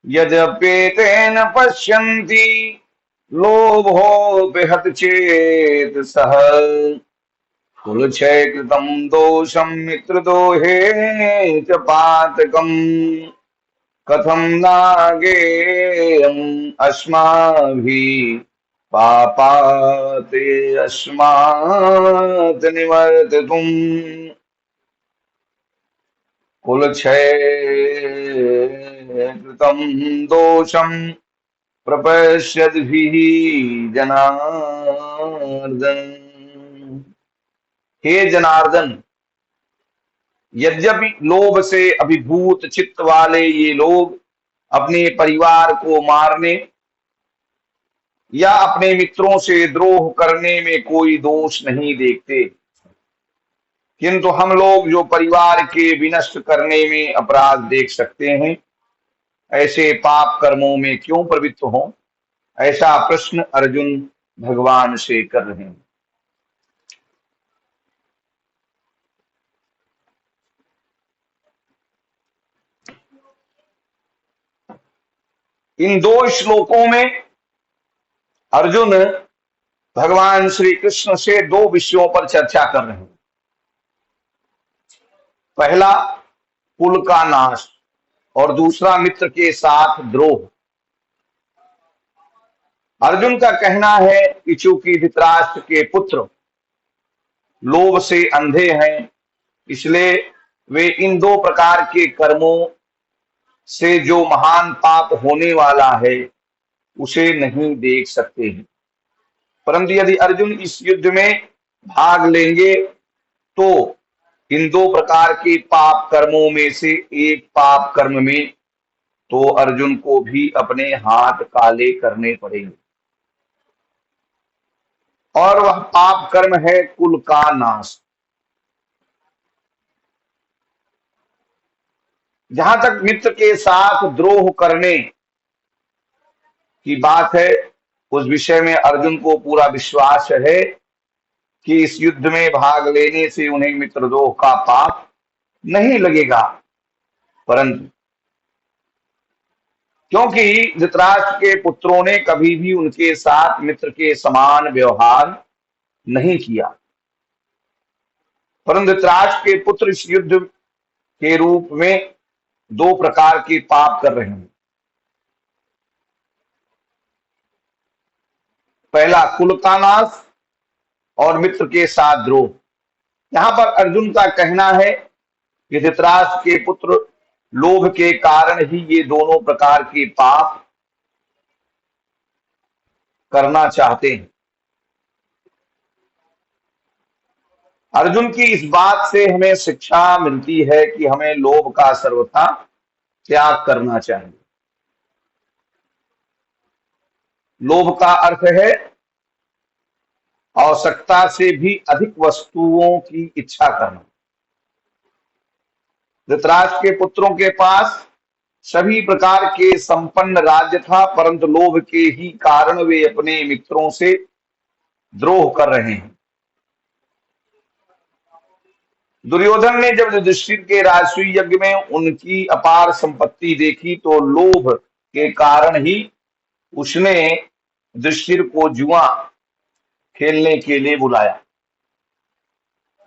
यद्यप्येतेन पश्यन्ति लोभो बेहत चेत सह कुलक्षय कृतं दोषं मित्रदोहे च पातकम् कथं नागेयम् अस्माभिः पापाते अस्मात् निवर्तितुम् कुलक्षय कृतं दोषं प्रपश्यद्भिः जनार्दन। हे जनार्दन, यद्यपि लोभ से अभिभूत चित्त वाले ये लोग अपने परिवार को मारने या अपने मित्रों से द्रोह करने में कोई दोष नहीं देखते, किंतु हम लोग जो परिवार के विनष्ट करने में अपराध देख सकते हैं, ऐसे पाप कर्मों में क्यों प्रवृत्त हों? ऐसा प्रश्न अर्जुन भगवान से कर रहे हैं। इन दो श्लोकों में अर्जुन भगवान श्री कृष्ण से दो विषयों पर चर्चा कर रहे हैं। पहला कुल का नाश और दूसरा मित्र के साथ द्रोह। अर्जुन का कहना है कि चूंकि धृतराष्ट्र के पुत्र लोभ से अंधे हैं, इसलिए वे इन दो प्रकार के कर्मों से जो महान पाप होने वाला है उसे नहीं देख सकते हैं। परंतु यदि अर्जुन इस युद्ध में भाग लेंगे तो इन दो प्रकार के पाप कर्मों में से एक पाप कर्म में तो अर्जुन को भी अपने हाथ काले करने पड़ेंगे, और वह पाप कर्म है कुल का नाश। जहां तक मित्र के साथ द्रोह करने की बात है, उस विषय में अर्जुन को पूरा विश्वास है कि इस युद्ध में भाग लेने से उन्हें मित्रद्रोह का पाप नहीं लगेगा। परंतु क्योंकि धृतराष्ट्र के पुत्रों ने कभी भी उनके साथ मित्र के समान व्यवहार नहीं किया, परंतु धृतराष्ट्र के पुत्र इस युद्ध के रूप में दो प्रकार के पाप कर रहे हैं। पहला कुल का नाश और मित्र के साथ द्रोह। यहां पर अर्जुन का कहना है कि धृतराष्ट्र के पुत्र लोभ के कारण ही ये दोनों प्रकार के पाप करना चाहते हैं। अर्जुन की इस बात से हमें शिक्षा मिलती है कि हमें लोभ का सर्वथा त्याग करना चाहिए। लोभ का अर्थ है आवश्यकता से भी अधिक वस्तुओं की इच्छा करना। धृतराष्ट्र के पुत्रों के पास सभी प्रकार के संपन्न राज्य था, परंतु लोभ के ही कारण वे अपने मित्रों से द्रोह कर रहे हैं। दुर्योधन ने जब युधिष्ठिर के राजसूय यज्ञ में उनकी अपार संपत्ति देखी तो लोभ के कारण ही उसने युधिष्ठिर को जुआ खेलने के लिए बुलाया।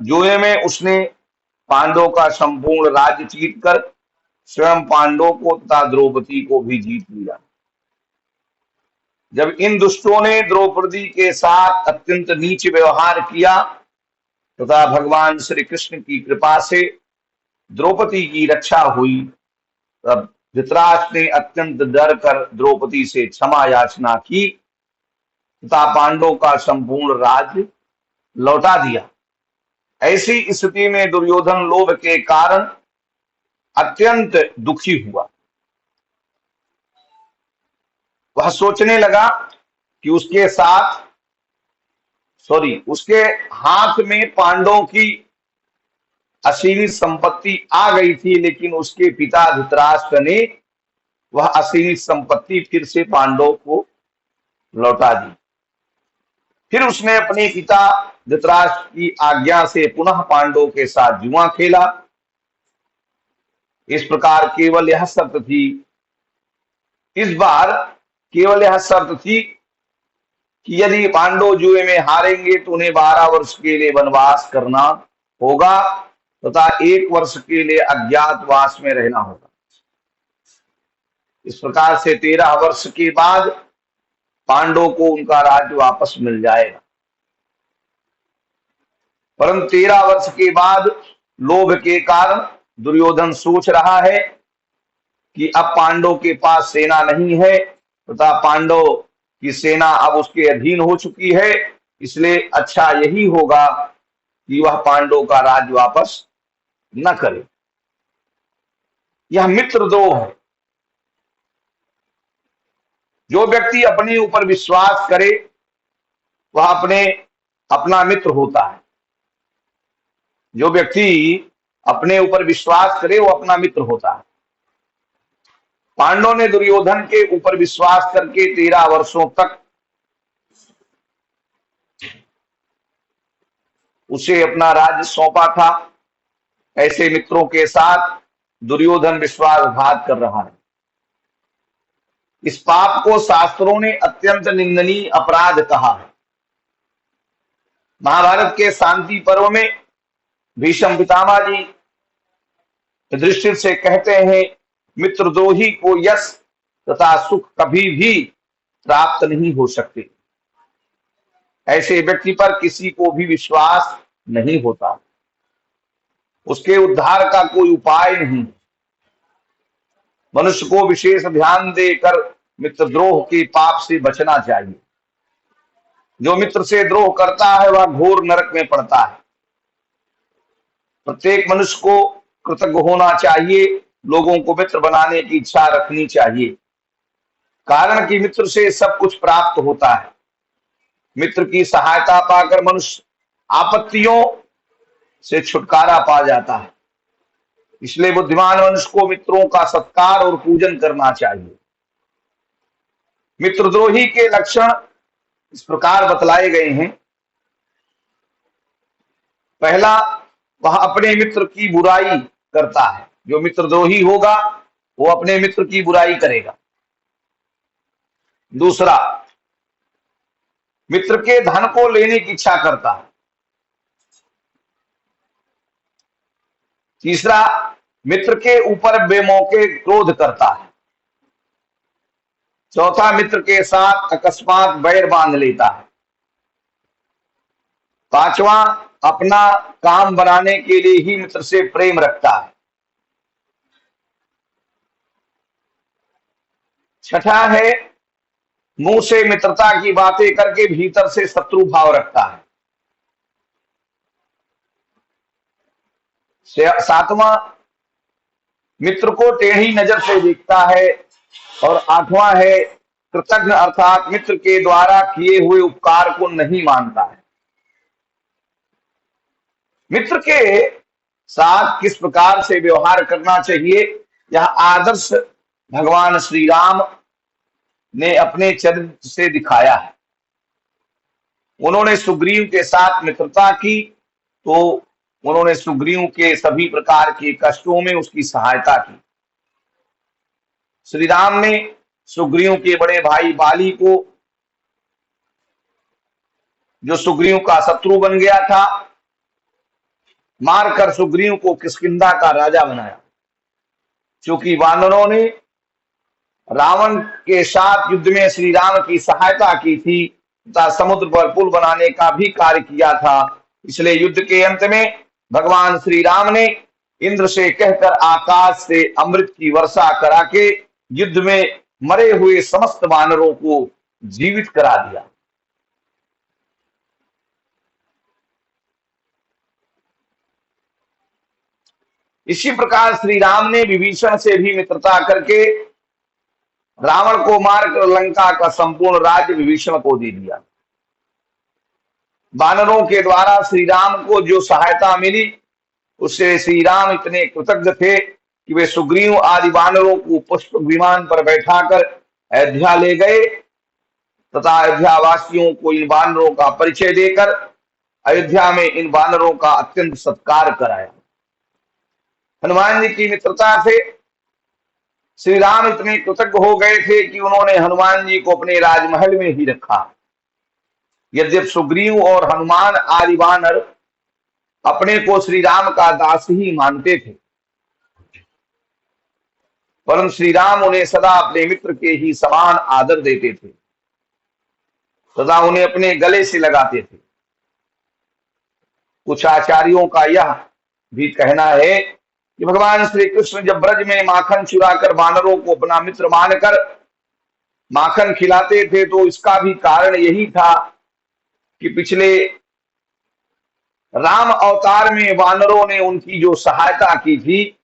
जुए में उसने पांडवों का संपूर्ण राज्य जीतकर स्वयं पांडवों को तथा द्रौपदी को भी जीत लिया। जब इन दुष्टों ने द्रौपदी के साथ अत्यंत नीच व्यवहार किया तथा भगवान श्री कृष्ण की कृपा से द्रौपदी की रक्षा हुई, तब धृतराष्ट्र ने अत्यंत डर कर द्रौपदी से क्षमा याचना की तथा पांडवों का संपूर्ण राज्य लौटा दिया। ऐसी स्थिति में दुर्योधन लोभ के कारण अत्यंत दुखी हुआ। वह सोचने लगा कि उसके हाथ में पांडवों की असीमित संपत्ति आ गई थी, लेकिन उसके पिता धृतराष्ट्र ने वह असीमित संपत्ति फिर से पांडवों को लौटा दी। फिर उसने अपने पिता धृतराष्ट्र की आज्ञा से पुनः पांडवों के साथ जुआ खेला। इस प्रकार केवल यह शर्त थी इस बार केवल यह शर्त थी कि यदि पांडव जुए में हारेंगे तो उन्हें 12 वर्ष के लिए वनवास करना होगा तथा 1 वर्ष के लिए अज्ञातवास में रहना होगा। इस प्रकार से 13 वर्ष के बाद पांडवों को उनका राज्य वापस मिल जाएगा। परंतु 13 वर्ष के बाद लोभ के कारण दुर्योधन सोच रहा है कि अब पांडव के पास सेना नहीं है तथा पांडव की सेना अब उसके अधीन हो चुकी है, इसलिए अच्छा यही होगा कि वह पांडव का राज्य वापस न करे। यह मित्रद्रोह है। जो व्यक्ति अपने ऊपर विश्वास करे वह अपना मित्र होता है। जो व्यक्ति अपने ऊपर विश्वास करे वो अपना मित्र होता है। पांडवों ने दुर्योधन के ऊपर विश्वास करके 13 वर्षों तक उसे अपना राज्य सौंपा था। ऐसे मित्रों के साथ दुर्योधन विश्वासघात कर रहा है। इस पाप को शास्त्रों ने अत्यंत निंदनीय अपराध कहा है। महाभारत के शांति पर्व में भीष्म पितामह जी युधिष्ठिर से कहते हैं, मित्रद्रोही को यश तथा सुख कभी भी प्राप्त नहीं हो सकते। ऐसे व्यक्ति पर किसी को भी विश्वास नहीं होता। उसके उद्धार का कोई उपाय नहीं। मनुष्य को विशेष ध्यान देकर मित्रद्रोह के पाप से बचना चाहिए। जो मित्र से द्रोह करता है वह घोर नरक में पड़ता है। प्रत्येक मनुष्य को कृतज्ञ होना चाहिए, लोगों को मित्र बनाने की इच्छा रखनी चाहिए, कारण कि मित्र से सब कुछ प्राप्त होता है। मित्र की सहायता पाकर मनुष्य आपत्तियों से छुटकारा पा जाता है। इसलिए बुद्धिमान मनुष्य को मित्रों का सत्कार और पूजन करना चाहिए। मित्रद्रोही के लक्षण इस प्रकार बतलाए गए हैं। पहला, वह अपने मित्र की बुराई करता है। जो मित्रद्रोही होगा वो अपने मित्र की बुराई करेगा। दूसरा, मित्र के धन को लेने की इच्छा करता है। तीसरा, मित्र के ऊपर बेमौके क्रोध करता है। चौथा, मित्र के साथ अकस्मात बैर बांध लेता है। पांचवा, अपना काम बनाने के लिए ही मित्र से प्रेम रखता है। छठा है, मुंह से मित्रता की बातें करके भीतर से शत्रु भाव रखता है। सातवां, मित्र को टेढ़ी नजर से देखता है। और आठवां है, कृतज्ञ अर्थात मित्र के द्वारा किए हुए उपकार को नहीं मानता है। मित्र के साथ किस प्रकार से व्यवहार करना चाहिए, यह आदर्श भगवान श्री राम ने अपने चरित्र से दिखाया है। उन्होंने सुग्रीव के साथ मित्रता की तो उन्होंने सुग्रीव के सभी प्रकार के कष्टों में उसकी सहायता की। श्री राम ने सुग्रीव के बड़े भाई बाली को, जो सुग्रीव का शत्रु बन गया था, मारकर सुग्रीव को किष्किंधा का राजा बनाया। क्योंकि वानरों ने रावण के साथ युद्ध में श्री राम की सहायता की थी तथा समुद्र पर पुल बनाने का भी कार्य किया था, इसलिए युद्ध के अंत में भगवान श्री राम ने इंद्र से कहकर आकाश से अमृत की वर्षा करा के युद्ध में मरे हुए समस्त वानरों को जीवित करा दिया। इसी प्रकार श्री राम ने विभीषण से भी मित्रता करके रावण को मारकर लंका का संपूर्ण राज्य विभीषण को दे दिया। वानरों के द्वारा श्री राम को जो सहायता मिली उससे श्री राम इतने कृतज्ञ थे कि वे सुग्रीव आदि वानरों को पुष्प विमान पर बैठाकर अयोध्या ले गए तथा अयोध्या वासियों को इन वानरों का परिचय देकर अयोध्या में इन वानरों का अत्यंत सत्कार कराया। हनुमान जी की मित्रता से श्री राम इतने कृतज्ञ हो गए थे कि उन्होंने हनुमान जी को अपने राजमहल में ही रखा। यद्यप सुग्रीव और हनुमान आदि वानर अपने को श्री राम का दास ही मानते थे, परंतु श्री राम उन्हें सदा अपने मित्र के ही समान आदर देते थे, सदा उन्हें अपने गले से लगाते थे। कुछ आचार्यों का यह भी कहना है कि भगवान श्री कृष्ण जब ब्रज में माखन चुराकर वानरों को अपना मित्र मानकर माखन खिलाते थे तो इसका भी कारण यही था कि पिछले राम अवतार में वानरों ने उनकी जो सहायता की थी,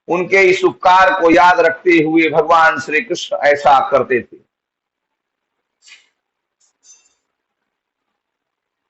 उनके इस उपकार को याद रखते हुए भगवान श्री कृष्ण ऐसा करते थे।